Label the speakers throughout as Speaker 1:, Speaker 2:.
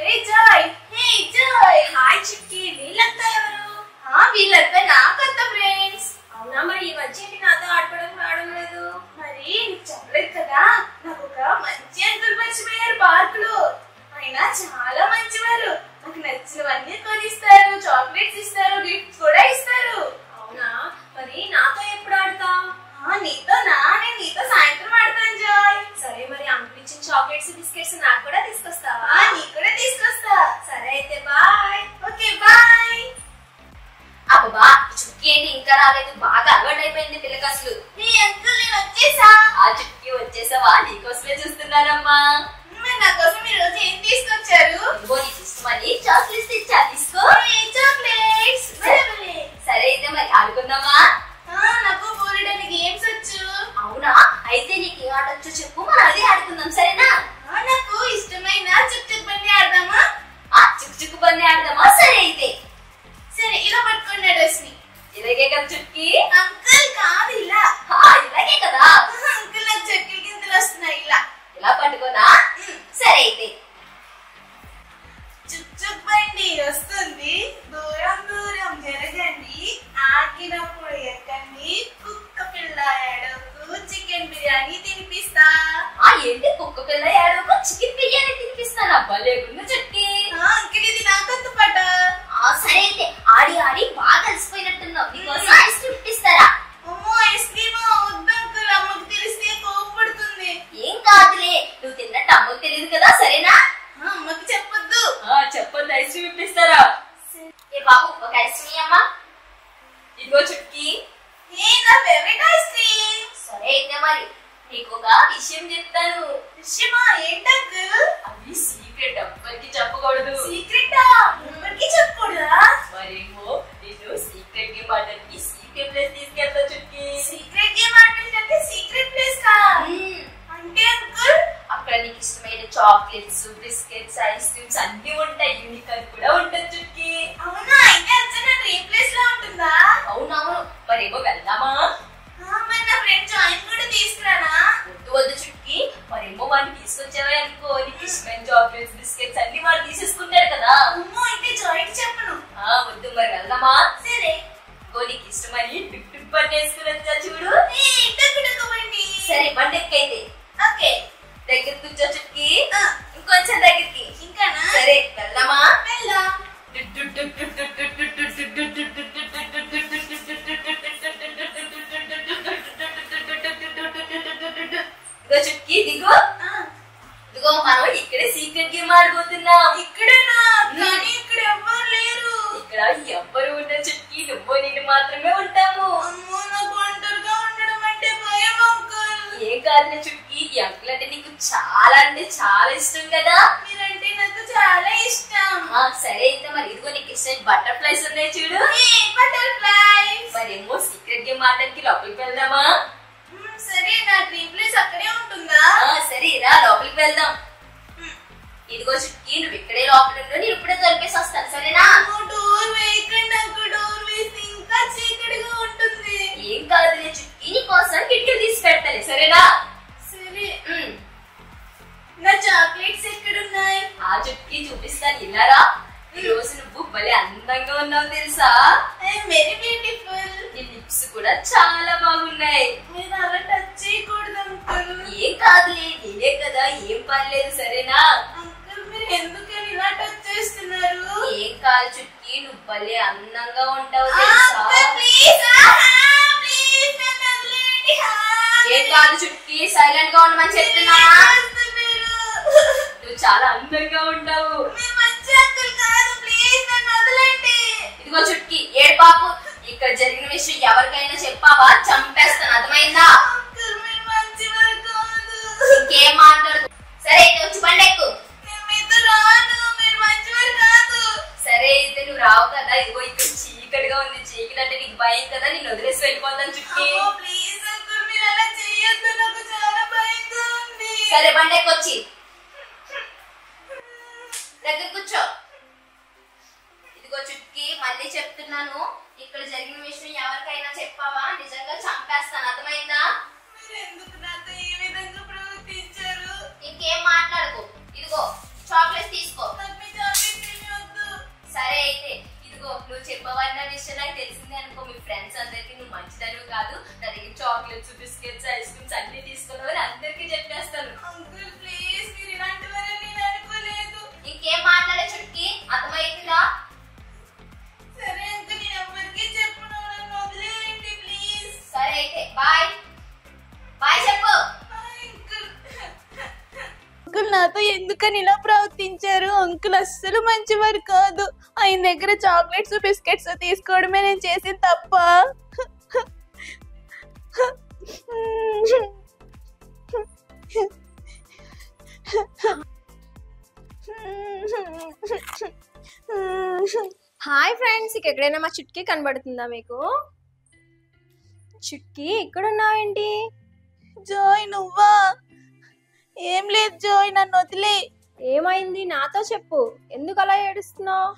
Speaker 1: Hey Joy! Hey Joy! Hi Chikki! వీళ్ళంతా ఎవరు? వీళ్ళంతా నా కొత్త ఫ్రెండ్స్. అవునా, మరి ఈ మధ్య నాతో ఆడుకోవడం రావడం లేదు. మరి నీకు చెప్పలేదు కదా, నాకు ఒక మంచి అంకుల్ పరిచయమయ్యారు పార్కులో. ఆయన చాలా మంచివారు. నాకు నచ్చినవన్నీ కొనిస్తారు, చాక్లెట్స్ ఇస్తారు, గిఫ్ట్స్ కూడా ఇస్తారు. అవునా, మరి నాతో ఎప్పుడు ఆడతావు? నేను నీతో సాయంత్రం ఆడతాను జాయ్. సరే, మరి అంకుల్ ఇచ్చిన చాక్లెట్స్ బిస్కెట్స్ నాకు కూడా తీసుకొస్తావా? నీకు కూడా తీసుకొస్తా. సరే అయితే బాయ్. Okay bye. అబ్బా, చుక్కి ఏంటి ఇంకా రాలేదు? బాగా అలవాటు అయిపోయింది పిల్లకి అసలు. నీ అంకుల్ నేను వచ్చేసా. చుక్కి వచ్చేసావా? నీకోసమే చూస్తున్నానమ్మా. నా కోసం ఈ రోజు ఏం తీసుకొచ్చారు? నీకు ఇష్టమని చాక్లెట్స్ తెచ్చా, తీసుకో. చాక్లెట్స్. సరే అయితే మరి ఆడుకుందామా? నాకు బోలెడన్ని గేమ్స్ వచ్చు. అవునా, అయితే నీకు ఏ ఆట వచ్చో చెప్పు, మనం అదే ఆడుకుందాం. సరేనా? నాకు ఇష్టమైన చుక్ చుక్ బండి ఆడదామా? చుక్ చుక్ బండి ఆడదామా? సరే అయితే. సరే, ఇలా పట్టుకోండి డ్రెస్ ని. ఇలాగే కదా చుక్కి? అంకుల్ కాదు, ఇలా. ఇలాగే కదా అంకుల్. నాకు చెక్కల గింతలు వస్తున్నాయి. ఇలా పట్టుకోనా? సరే అయితే. చుక్ చుక్ బండి వస్తుంది, దూరం దూరం జరగండి, ఆగినప్పుడు ఎక్కండి, కుక్క పిల్ల ఏడవకు చికెన్ బిర్యానీ తినిపిస్తా. ఏంటి కుక్క పిల్ల ఏడవకు చికెన్ బిర్యానీ తినిపిస్తానా? భలేగుంది చుక్కి. అంకుల్ ఇది నా కొత్త పాట. సరే అయితే, ఆడి ఆడి బాగా అలసిపోయినట్టున్నావు, నీకోసం ఐస్ క్రీమ్ ఇప్పిస్తారా? అమ్మో, ఐస్ క్రీమ్ వద్దు అంకుల్, అమ్మకు తెలిస్తే కోపడుతుంది. ఏం కాదులే, నువ్వు తిన్నట్టు అమ్మకు తెలియదు కదా. సరేనా? అమ్మకి చెప్పొద్దు. చెప్పొద్దు, ఐస్ క్రీమ్ ఇప్పిస్తారా? ఏ బాబు, ఒక ఐస్ క్రీమ్ అమ్మా. ఇదిగో చుక్కి. నా ఫేవరెట్ ఐస్ క్రీమ్. సరే అయితే మరి నీకు ఒక విషయం చెప్తాను. విషయమా? ఏంటంకుల్? అది సీక్రెట్, ఎవ్వరికి చెప్పకూడదు. సీక్రెటా? ఎవ్వరికి చెప్పకూడదా? మరేమో నేను సీక్రెట్ గేమ్ ఆడడానికి సీక్రెట్ ప్లేస్ తీసుకెళ్తా చుక్కి. సీక్రెట్ గేమ్ ఆడడానికి సీక్రెట్ ప్లేస్ కా? అంటే అంకుల్ అక్కడ నీకు ఇష్టమైన చాక్లెట్స్, బిస్కెట్స్, ఐస్ క్రీమ్స్ అన్ని ఉంటాయి. యూనికార్న్ కూడా ఉంటుంది చుక్కి. అవునా, అయితే అచ్చనా డ్రీమ్ ప్లేస్ లా ఉంటుందా? అవునవును. మరేమో వెళ్దామా? మరి నా ఫ్రెండ్ జాయిన్ కూడా తీసుకురానా? వద్దు చుక్కి, మరేమో వాడిని తీసుకొచ్చావే అనుకో, నీకు ఇష్టమైన చాక్లెట్స్, బిస్కెట్స్ అన్ని వాడు తీసేసుకుంటాడు కదా. అమ్మో, అయితే జాయిన్ చెప్పను. వద్దు, మరి వెళ్దామా? సరే. నీకు ఇష్టమని టిప్ టిప్ బండి వేసుకుని వచ్చా చూడు. సరే, బండి ఎక్కైతే. ఓకే, దగ్గర కూర్చో చుక్కి. ఇంకొంచెం దగ్గరికి. ఇంకానా? సరే, వెళ్దామా? వెళ్దాం. ఇదిగో చుక్కి, దిగు. ఇదిగో మనం ఇక్కడే సీక్రెట్ గేమ్ ఆడబోతున్నాం. ఇక్కడేనా? కానీ ఇక్కడ ఎవ్వరు లేరు. ఇక్కడ ఎవ్వరు ఉండరు చుక్కి, నువ్వు నేను మాత్రమే ఉంటాము. అమ్మో, నాకు ఒంటరిగా ఉండడం అంటే భయం అంకుల్. ఏం కాదులే చుక్కి, ఈ అంకుల్ అంటే నీకు చాలా అంటే చాలా ఇష్టం కదా. మీరంటే నాకు చాలా ఇష్టం. సరే అయితే మరి ఇదిగో నీకు ఇష్టం బటర్ఫ్లైస్ ఉన్నాయి చూడు. బటర్ఫ్లైస్. మరేమో సీక్రెట్ గేమ్ ఆడడానికి లోపలికి వెళ్దామా? సరే, నా డ్రీమ్ ప్లేస్ అక్కడే ఉంటుందా? సరే రా, లోపలికి వెళ్దాం. ఇదిగో చుక్కి, నువ్వు ఇక్కడే లోపల ఉండు, నేను ఇప్పుడే తొలిపేసి వస్తాను. సరేనా? డోర్ వేయకండి అంకుల్, డోర్ వేసి ఇంకా చీకటిగా ఉంటుంది. ఏం కాదులే చుక్కి, నీ కోసం కిటికీలు తీసి పెడతాను. సరేనా? సరే. నా చాక్లెట్స్ ఎక్కడున్నాయి? చుక్కి చూపిస్తాను, ఇలారా. ఈ రోజు నువ్వు భలే అందంగా ఉన్నావు తెలుసా. Very beautiful. నీ లిప్స్ కూడా చాలా బాగున్నాయి. మీరు అలా టచ్ చేయకూడదు అంకుల్. ఏం కాదులే, నేనే కదా, ఏం పర్లేదు. సరేనా? అంకుల్, మీరు ఎందుకని ఇలా టచ్ చేస్తున్నారు? ఏం కాదు చుక్కి, నువ్వు భలే అందంగా ఉంటావు తెలుసా. ఏం కాదు చుక్కి, సైలెంట్ గా ఉండమని చెప్తున్నా. నువ్వు చాలా అందంగా ఉంటావు. ఇదిగో చుక్కి, ఏడ్పాకు. ఇక్కడ జరిగిన విషయం ఎవరికైనా చెప్పావా చంపేస్తాను, అర్థమైందా? ఇంకేం మాట్లాడదు. సరే అయితే వచ్చి బండి ఎక్కు. సరే అయితే నువ్వు రావు కదా. ఇదిగో ఇక్కడ చీకటిగా ఉంది, చీకటి అంటే నీకు భయం కదా, నేను వదిలేసి వెళ్ళిపోతాను చుక్కి. సరే, బండి ఎక్కొచ్చి దగ్గర కూర్చో. ఇదిగో చుక్కి, మళ్ళీ చెప్తున్నాను, ఇక్కడ జరిగిన విషయం ఎవరికైనా చెప్పావా నిజంగా చంపేస్తాను, అర్థమైందా? ఇంకేం మాట్లాడకు. ఇదిగో చాక్లెట్స్ తీసుకో.
Speaker 2: చెప్పవన్న విషయం నాకు తెలిసింది అనుకో. మీ ఫ్రెండ్స్ అందరికి నువ్వు మంచిదారు కాదు, నా దగ్గర చాక్లెట్స్, బిస్కెట్స్, ఐస్ క్రీమ్స్ అన్ని తీసుకున్నావు అందరికి చెప్పేస్తాను.
Speaker 1: అంకుల్ ప్లీజ్, మీరు ఇలాంటి వారని నేను అనుకోలేదు.
Speaker 2: ఇంకేం మాట్లాడే చుట్కి, అర్థమైందా?
Speaker 1: సరే అంకుల్, నేను ఎవరికి చెప్పను, నన్ను వదిలేయండి ప్లీజ్.
Speaker 2: సరే అయితే బాయ్. బాయ్ చెప్పు.
Speaker 1: అంకుల్ నాతో ఎందుకని ఇలా ప్రవర్తించారు? అంకుల్ అస్సలు మంచివారు కాదు. ఆయన దగ్గర చాక్లెట్స్ బిస్కెట్స్ తీసుకోవడమే నేను చేసిన తప్ప.
Speaker 3: హాయ్ ఫ్రెండ్స్, ఎక్కడైనా మా చుట్కీ కనబడుతుందా మీకు? చుట్కీ ఎక్కడున్నావేంటి?
Speaker 1: జోయ్ నువ్వా? ఏం లేదు జోయ్, నన్ను వదిలే.
Speaker 3: ఏమైంది నాతో చెప్పు, ఎందుకు అలా ఏడుస్తున్నావు?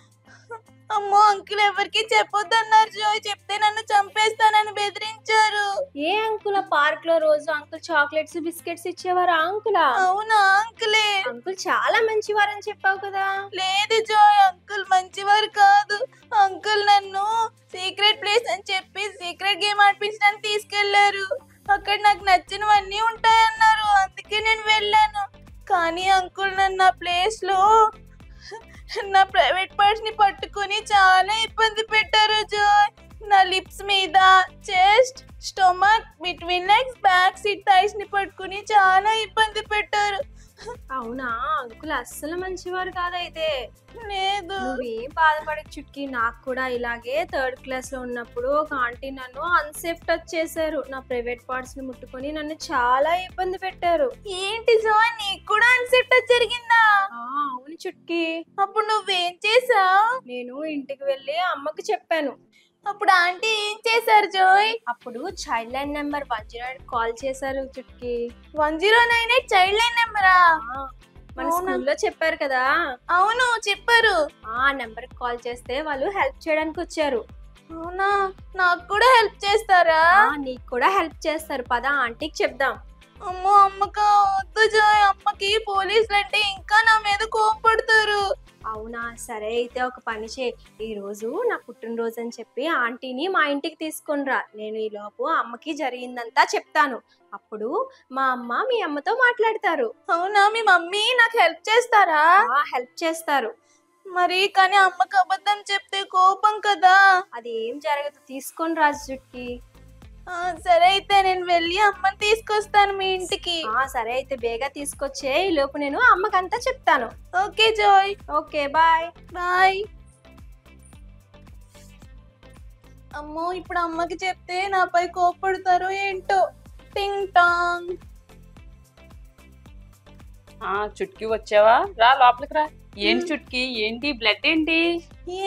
Speaker 1: అమ్మో అంకుల్ ఎవరికి చెప్పొద్దన్నారు జోయ్, చెప్తే నన్ను చంపేస్తానని బెదిరించారు.
Speaker 3: ఏ అంకుల్? పార్క్ లో రోజు అంకుల్ చాక్లెట్స్ బిస్కెట్స్ ఇచ్చేవారు అంకులా?
Speaker 1: అవునా అంకులే.
Speaker 3: అంకుల్ చాలా మంచివారని చెప్పావు కదా.
Speaker 1: లేదు జోయ్, అంకుల్ మంచివారు కాదు. అంకుల్ నన్ను సీక్రెట్ ప్లేస్ అని చెప్పి సీక్రెట్ గేమ్ ఆడిపించడానికి తీసుకెళ్లారు. అక్కడ నాకు నచ్చినవన్నీ ఉంటాయన్నారు, అందుకే నేను వెళ్ళాను. కానీ అంకుల్ నన్ను ఆ ప్లేస్ లో నా ప్రైవేట్ పార్ట్స్ ని పట్టుకుని చాలా ఇబ్బంది పెట్టారు జోయ్. నా లిప్స్ మీద, chest, stomach, between legs, back seat thighs ని పట్టుకుని చాలా ఇబ్బంది పెట్టారు.
Speaker 3: అవునా? అంకుల్ అస్సలు మంచివారు కాదైతే.
Speaker 1: లేదు.
Speaker 3: నువ్వేం బాధపడకు చుట్కీ, నాకు కూడా ఇలాగే 3rd క్లాస్ లో ఉన్నప్పుడు ఒక ఆంటీ నన్ను అన్సేఫ్ టచ్ చేశారు. నా ప్రైవేట్ పార్ట్స్ ని ముట్టుకొని నన్ను చాలా ఇబ్బంది పెట్టారు.
Speaker 1: ఏంటి జోయ్, నీకు కూడా అన్సేఫ్ టచ్ జరిగిందా?
Speaker 3: అవును చుట్కీ.
Speaker 1: అప్పుడు నువ్వేం చేసావు?
Speaker 3: నేను ఇంటికి వెళ్ళి అమ్మకి చెప్పాను.
Speaker 1: అప్పుడు ఆంటీ ఏం చేశారు జోయ్?
Speaker 3: అప్పుడు చైల్డ్ లైన్ నెంబర్ 108 కాల్ చేశారు చుట్కీ.
Speaker 1: 1098 child line నెంబరా?
Speaker 3: మన స్కూల్లో చెప్పారు కదా.
Speaker 1: అవును చెప్పారు.
Speaker 3: ఆ నెంబర్ కాల్ చేస్తే వాళ్ళు హెల్ప్ చేయడానికి వచ్చారు.
Speaker 1: అవునా? నాకు కూడా హెల్ప్ చేస్తారా?
Speaker 3: నీకు కూడా హెల్ప్ చేస్తారు, పద ఆంటీకి చెప్దాం.
Speaker 1: అమ్మో అమ్మక వద్దు జోయ్, అమ్మకి పోలీసులు అంటే ఇంకా నా మీద కోపడతారు.
Speaker 3: అవునా? సరే అయితే ఒక పని చేయి, ఈ రోజు నా పుట్టినరోజు అని చెప్పి ఆంటీని మా ఇంటికి తీసుకుని రా. నేను ఈ లోపు అమ్మకి జరిగిందంతా చెప్తాను, అప్పుడు మా అమ్మ మీ అమ్మతో మాట్లాడతారు.
Speaker 1: అవునా? మీ మమ్మీ నాకు హెల్ప్ చేస్తారా?
Speaker 3: హెల్ప్ చేస్తారు.
Speaker 1: మరి కానీ అమ్మకి అబద్ధం చెప్తే కోపం కదా.
Speaker 3: అది ఏం జరగదు, తీసుకొని రాజు చుట్కి.
Speaker 1: సరే అయితే నేను వెళ్ళి అమ్మని తీసుకొస్తాను మీ ఇంటికి.
Speaker 3: సరే అయితే బేగా తీసుకొచ్చే, ఈ లోపు నేను అమ్మకంతా చెప్తాను.
Speaker 1: Okay Joy.
Speaker 3: Okay bye.
Speaker 1: Bye. అమ్మో ఇప్పుడు అమ్మకి చెప్తే నాపై కోపడతారో ఏంటో. టింగ్ టాంగ్.
Speaker 4: చుట్కీ వచ్చావా? రా లోపలికి రా. ఏంటి చుట్కీ, ఏంటి బ్లడ్ ఏంటి?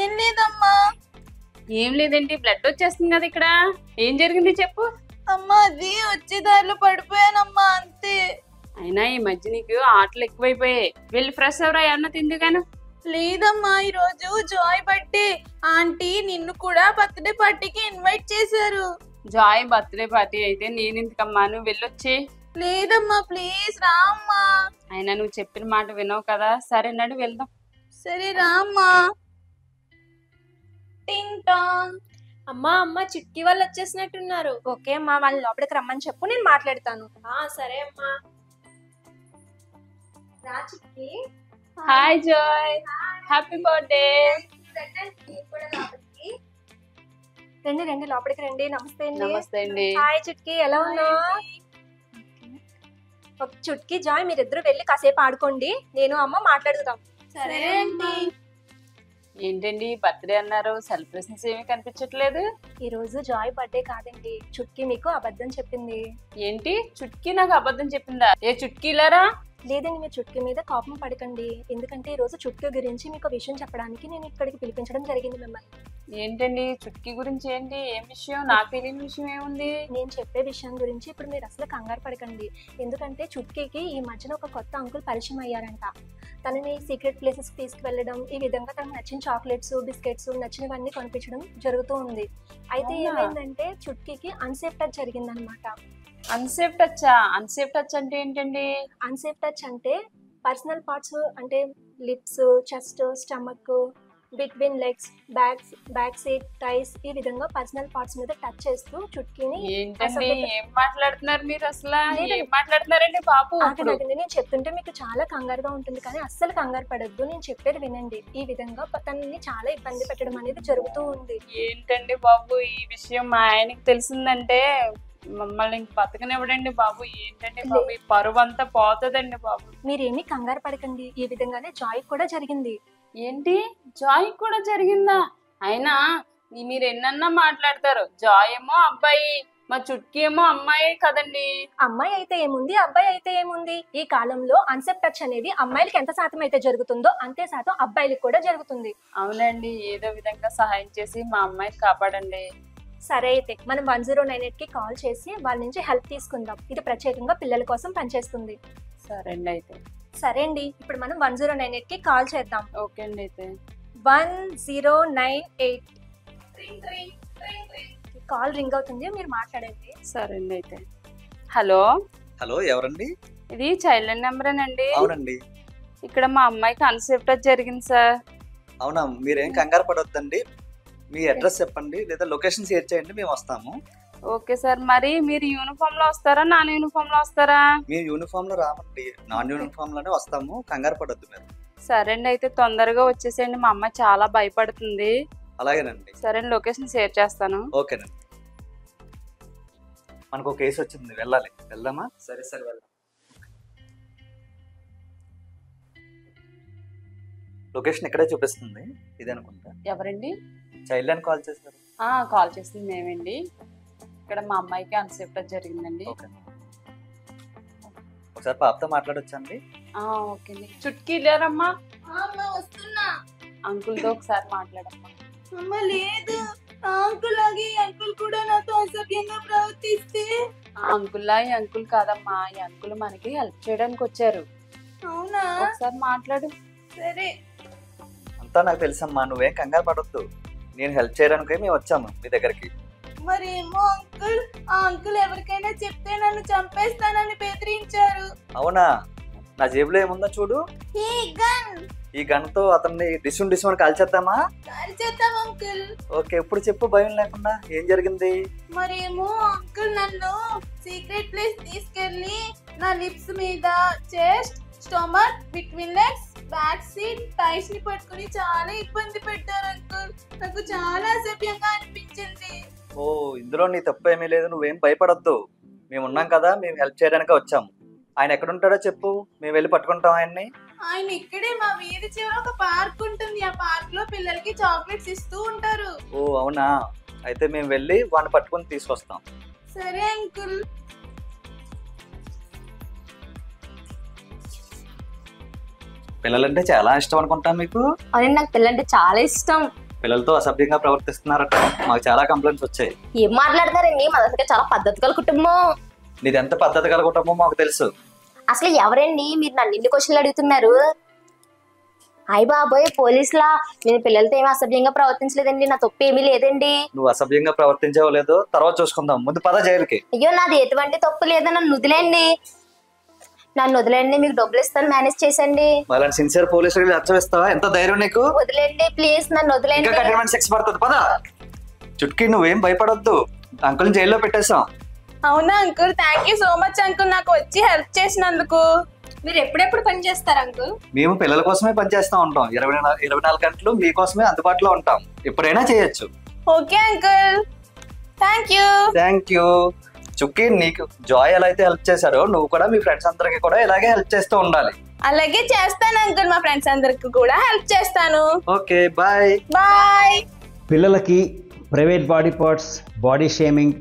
Speaker 1: ఏం లేదమ్మా.
Speaker 4: ఏం లేదేంటి, బ్లడ్ వచ్చేస్తుంది కదా ఇక్కడ, ఏం జరిగింది చెప్పు.
Speaker 1: అమ్మా అది వచ్చే దారిలో పడిపోయానమ్మా, అంతే.
Speaker 4: అయినా ఈ మధ్య నీకు ఆటలు ఎక్కువైపోయాయి, వెళ్ళి ఫ్రెష్ అవరా, ఏమన్నా తిందుగాను.
Speaker 1: లేదమ్మా, ఈ రోజు జాయ్ బర్త్డే. ఆంటీ నిన్ను కూడా బర్త్డే పార్టీకి ఇన్వైట్ చేశారు.
Speaker 4: జాయ్ బర్త్డే పార్టీ అయితే నేను ఎందుకమ్మా, నువ్వు వెళ్ళొచ్చే.
Speaker 1: లేదమ్మా ప్లీజ్ రామ్మా.
Speaker 4: అయినా నువ్వు చెప్పిన మాట వినవు కదా, సరే నడు వెళ్దాం.
Speaker 1: సరే రామ్మా. టింగ్ టాంగ్.
Speaker 3: అమ్మ చుట్కీ వాళ్ళు వచ్చేసినట్టున్నారు. ఓకే అమ్మా, వాళ్ళని లోపలికి రమ్మని చెప్పు, నేను మాట్లాడతాను. సరే అమ్మా. రా Chutki.
Speaker 4: Hi Joy, happy birthday.
Speaker 3: రండి రండి లోపలికి రండి. నమస్తే అండి.
Speaker 4: నమస్తే అండి.
Speaker 3: హాయ్ చుట్కీ, ఎలా ఉన్నావు? చుట్కీ జాయ్ మీరిద్దరు వెళ్ళి కాసేపు ఆడుకోండి, నేను అమ్మ మాట్లాడుతాం.
Speaker 1: సరే అండి.
Speaker 4: ఏంటండి బర్త్డే అన్నారు, సెలబ్రేషన్స్ ఏమీ కనిపించట్లేదు.
Speaker 3: ఈ రోజు జాయ్ బర్త్డే కాదండి, చుట్కీ మీకు అబద్ధం చెప్పింది.
Speaker 4: ఏంటి చుట్కీ నాకు అబద్ధం చెప్పిందా? ఏ చుట్కీలారా?
Speaker 3: లేదండి, మీరు చుట్కీ మీద కోపం పడకండి, ఎందుకంటే ఈ రోజు చుట్కీ గురించి మీకు విషయం చెప్పడానికి నేను ఇక్కడికి పిలిపించడం జరిగింది మిమ్మల్ని.
Speaker 4: ఏంటండి చుట్కీ గురించి ఏంటి, ఏం విషయం? నాకు తెలియని విషయం ఏముంది?
Speaker 3: నేను చెప్పే విషయం గురించి ఇప్పుడు మీరు అసలు కంగారు పడకండి, ఎందుకంటే చుట్కీకి ఈ మధ్యన ఒక కొత్త అంకుల్ పరిచయం అయ్యారంట. తనని సీక్రెట్ ప్లేసెస్కి తీసుకువెళ్ళడం, ఈ విధంగా తనకు నచ్చిన చాక్లెట్స్ బిస్కెట్స్ నచ్చినవన్నీ కొనిపించడం జరుగుతూ ఉంది. అయితే ఏమైందంటే చుట్కీకి అన్సేఫ్ టచ్ జరిగిందనమాట.
Speaker 4: అన్సేఫ్ టచ్చా? అన్సేఫ్ టచ్ అంటే ఏంటండి?
Speaker 3: అన్సేఫ్ టచ్ అంటే పర్సనల్ పార్ట్స్, అంటే lips, chest, stomach, between legs, back seat, thighs ఈ విధంగా పర్సనల్ పార్ట్స్ మీద టచ్ చేస్తూ చుట్కీని
Speaker 4: ఏంటండి ఏం మాట్లాడుతున్నారు మీరు అసలు? ఏం మాట్లాడుతున్నారండి బాబు?
Speaker 3: ఆగండి, నేను చెప్తుంటే మీకు చాలా కంగారుగా ఉంటుంది కానీ అస్సలు కంగారు పడద్దు, నేను చెప్పేది వినండి. ఈ విధంగా తనని చాలా ఇబ్బంది పెట్టడం అనేది జరుగుతూ ఉంది.
Speaker 4: ఏంటండి బాబు ఈ విషయం మా ఆయనకి తెలిసిందంటే మమ్మల్ని ఇంక బతకనివ్వడండి బాబు. ఏంటండి బాబు ఈ పరువు అంతా పోతుందండి బాబు.
Speaker 3: మీరేమీ కంగారు పడకండి. ఈ విధంగానే జాయ్ కూడా జరిగింది.
Speaker 4: ఏంటి జాయ్ కూడా జరిగిందా? అయినా మీరు ఎన్నన్నా మాట్లాడతారు. జాయ్ ఏమో అబ్బాయి, మా చుట్కీ ఏమో అమ్మాయి కదండి.
Speaker 3: అమ్మాయి అయితే ఏముంది, అబ్బాయి అయితే ఏముంది? ఈ కాలంలో అన్సెప్ట్ టచ్ అనేది అమ్మాయిలకి ఎంత శాతం అయితే జరుగుతుందో అంతే శాతం అబ్బాయిలకు కూడా జరుగుతుంది.
Speaker 4: అవునండి, ఏదో విధంగా సహాయం చేసి మా అమ్మాయిని కాపాడండి.
Speaker 3: సరే అయితే మనం 1098కి కాల్ చేసి వాళ్ళ నుంచి హెల్ప్ తీసుకుందాం. ఇది ప్రత్యేకంగా పిల్లల కోసం పనిచేస్తుంది.
Speaker 4: సరే అండి అయితే.
Speaker 3: సరే అండి, ఇప్పుడు మనం 1098కి కాల్ చేద్దాం.
Speaker 4: ఓకే అండి అయితే.
Speaker 3: 1098 కాల్ రింగ్ అవుతుంది, మీరు మాట్లాడండి.
Speaker 4: సరే అండి అయితే. హలో
Speaker 5: హలో, ఎవరండి?
Speaker 4: ఇది చైల్డ్ లైన్ నెంబరేనండి?
Speaker 5: అవునండి.
Speaker 4: ఇక్కడ మా అమ్మాయికి అన్సేఫ్ట్ జరిగింది సార్.
Speaker 5: అవునా, మీరేం కంగారు పడొద్దండి. మీ అడ్రస్ చెప్పండి లేదా లొకేషన్ షేర్ చేయండి, మేము వస్తాము.
Speaker 4: Okay sir. మరి మీరు యూనిఫామ్ లో వస్తారా, నాన్ యూనిఫామ్ లో వస్తారా?
Speaker 5: మేము యూనిఫామ్ లో రామండి, నాన్ యూనిఫామ్ లోనే వస్తాము. కంగారు పడొద్దు మీరు.
Speaker 4: సరే అండి అయితే తొందరగా వచ్చేసేయండి, మా అమ్మాయి చాలా భయపడుతుంది.
Speaker 5: అలాగేనండి.
Speaker 4: సరే అండి, లొకేషన్ షేర్ చేస్తాను.
Speaker 5: ఓకేనండి. మనకు ఒక కేసు వచ్చింది, వెళ్ళాలి. వెళ్దామా? సరే సరే వెళ్దాం. లొకేషన్ ఇక్కడే చూపిస్తుంది, ఇది అనుకుంటా.
Speaker 4: ఎవరండి?
Speaker 5: చైల్డ్ లైన్ కాల్ చేశారు.
Speaker 4: కాల్ చేసింది మేమండి. ఇక్కడ మా అమ్మాయికి అన్సేఫ్ట్ జరిగిందండి.
Speaker 5: ఒకసారి పాపతో మాట్లాడొచ్చండి?
Speaker 4: ఓకే అండి. చుట్కీ లేరమ్మా?
Speaker 1: వస్తున్నా.
Speaker 4: అంకుల్తో ఒకసారి మాట్లాడమ్మా.
Speaker 1: అమ్మ లేదు, అంకుల్ లాగే అంకుల్ కూడా నాతో అసభ్యంగా ప్రవర్తిస్తే.
Speaker 4: అంకుల్లా ఈ అంకుల్ కాదమ్మా, ఈ అంకుల్ మనకి హెల్ప్ చేయడానికి వచ్చారు.
Speaker 1: అవునా?
Speaker 4: ఒకసారి మాట్లాడు.
Speaker 1: సరే.
Speaker 5: అంతా నాకు తెలుసమ్మా, నువ్వేం కంగారు పడొద్దు. నేను హెల్ప్ చేయడానికే మేము వచ్చాము మీ దగ్గరికి.
Speaker 1: మరేమో అంకుల్, ఆ అంకుల్ ఎవరికైనా చెప్తే నన్ను చంపేస్తానని బెదిరించారు.
Speaker 5: అవునా? నా జేబులో ఏముందో చూడు.
Speaker 1: ఈ గన్.
Speaker 5: ఈ గన్ తో అతన్ని డిస్మని కాల్చేద్దామా?
Speaker 1: కాల్చేద్దాం అంకుల్.
Speaker 5: ఓకే, ఇప్పుడు చెప్పు భయం లేకుండా ఏం జరిగింది?
Speaker 1: మరేమో అంకుల్ నన్ను సీక్రెట్ ప్లేస్ తీసుకెళ్లి నా లిప్స్ మీద, chest, stomach, between legs, back seat, thighs ని పట్టుకుని చాలా ఇబ్బంది పెట్టారు అంకుల్. నాకు చాలా అసభ్యంగా అనిపించింది.
Speaker 5: ఓ, ఇందులో నీ తప్పు ఏమీ లేదు, నువ్వేం భయపడొద్దు. మేము ఉన్నాం కదా, మేము హెల్ప్ చేయడానికి వచ్చాము. ఆయన ఎక్కడుంటాడో చెప్పు, మేము వెళ్ళి పట్టుకుంటాం ఆయన్ని.
Speaker 1: ఆయన ఇక్కడే మా వీధి చివర ఒక పార్క్ ఉంటుంది, ఆ పార్క్ లో పిల్లలకి చాక్లెట్స్ ఇస్తూ ఉంటారు.
Speaker 5: ఓ అవునా, అయితే మేము వెళ్ళి వాడిని పట్టుకుని తీసుకొస్తాం.
Speaker 1: సరే అంకుల్.
Speaker 5: పిల్లలంటే చాలా ఇష్టం అనుకుంటా మీకు?
Speaker 2: అవునండి, నాకు పిల్లంటే చాలా ఇష్టం.
Speaker 5: పిల్లలతో అసభ్యంగా ప్రవర్తిస్తున్నారట, మాకు చాలా కంప్లైంట్స్ వచ్చాయి.
Speaker 2: ఏం మాట్లాడతారండి, మా దగ్గర చాలా పద్ధతి గల కుటుంబం.
Speaker 5: నీది ఎంత పద్ధతి గల కుటుంబం మాకు తెలుసు.
Speaker 2: అసలు ఎవరండి మీరు నన్ను ఇన్ని క్వశ్చన్లు అడుగుతున్నారు? అయ్య బాబోయ్, పోలీసులా? నేను పిల్లలతో ఏమీ అసభ్యంగా ప్రవర్తించలేదండి, నా తప్పు ఏమీ లేదండి.
Speaker 5: నువ్వు అసభ్యంగా ప్రవర్తించావో లేదో తర్వాత చూసుకుందాం, ముందు పద జైలుకి.
Speaker 2: అయ్యో, నాది ఎటువంటి తప్పు లేదా, నన్ను వదిలేండి. నన్ను వదిలేండి, మీకు డబ్బులు ఇస్తాను, మేనేజ్ చేసండి.
Speaker 5: అలాంటి సిన్సియర్ పోలీసులు లచ్చవిస్తావా? ఎంత ధైర్యం నీకు?
Speaker 2: వదిలేండి ప్లీజ్, నన్ను వదిలేండి.
Speaker 5: ఇంకా కఠినమైన శిక్ష పడుతుంది, పద. చుట్కీ నువ్వేం భయపడొద్దు, అంకుల్ని జైల్లో పెట్టేశాం.
Speaker 1: అవునా uncle, thank you so much uncle, నాకు వచ్చి హెల్ప్ చేసినందుకు.
Speaker 3: మీరు ఎప్పుడెప్పుడు పని చేస్తారు అంకుల్?
Speaker 5: మేము పిల్లల కోసమే పనిచేస్తూ ఉంటాం, 24 గంటలు మీకోసమే అందుబాటులో ఉంటాం, ఎప్పుడైనా చేయొచ్చు.
Speaker 1: Okay uncle, thank you.
Speaker 5: Thank you. Chukki, నీకు జాయ్ ఎలా అయితే హెల్ప్ చేశారో నువ్వు కూడా మీ ఫ్రెండ్స్ అందరికి కూడా ఇలాగే హెల్ప్ చేస్తూ ఉండాలి.
Speaker 1: అలాగే చేస్తాను అంకుల్, మా ఫ్రెండ్స్ అందరికి కూడా హెల్ప్ చేస్తాను.
Speaker 5: Okay, bye.
Speaker 1: బాయ్.
Speaker 6: పిల్లలకి private body parts, body shaming,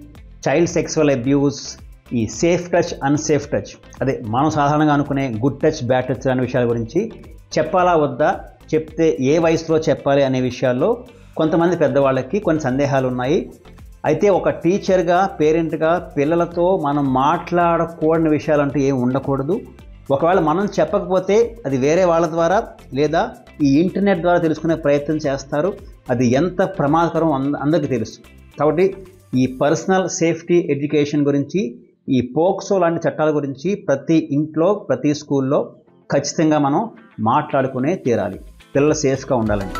Speaker 6: child sexual abuse, ఈ సేఫ్ టచ్, అన్సేఫ్ టచ్, అదే మనం సాధారణంగా అనుకునే గుడ్ టచ్, బ్యాడ్ టచ్ అనే విషయాల గురించి చెప్పాలా వద్దా, చెప్తే ఏ వయసులో చెప్పాలి అనే విషయాల్లో కొంతమంది పెద్దవాళ్ళకి కొన్ని సందేహాలు ఉన్నాయి. అయితే ఒక టీచర్గా, పేరెంట్గా పిల్లలతో మనం మాట్లాడకూడని విషయాలంటూ ఏమి ఉండకూడదు. ఒకవేళ మనం చెప్పకపోతే అది వేరే వాళ్ళ ద్వారా లేదా ఈ ఇంటర్నెట్ ద్వారా తెలుసుకునే ప్రయత్నం చేస్తారు. అది ఎంత ప్రమాదకరం అందరికీ తెలుసు. కాబట్టి ఈ పర్సనల్ సేఫ్టీ ఎడ్యుకేషన్ గురించి, ఈ పోక్సో లాంటి చట్టాల గురించి ప్రతి ఇంట్లో, ప్రతి స్కూల్లో ఖచ్చితంగా మనం మాట్లాడుకునే తీరాలి. పిల్లలు సేఫ్గా ఉండాలని.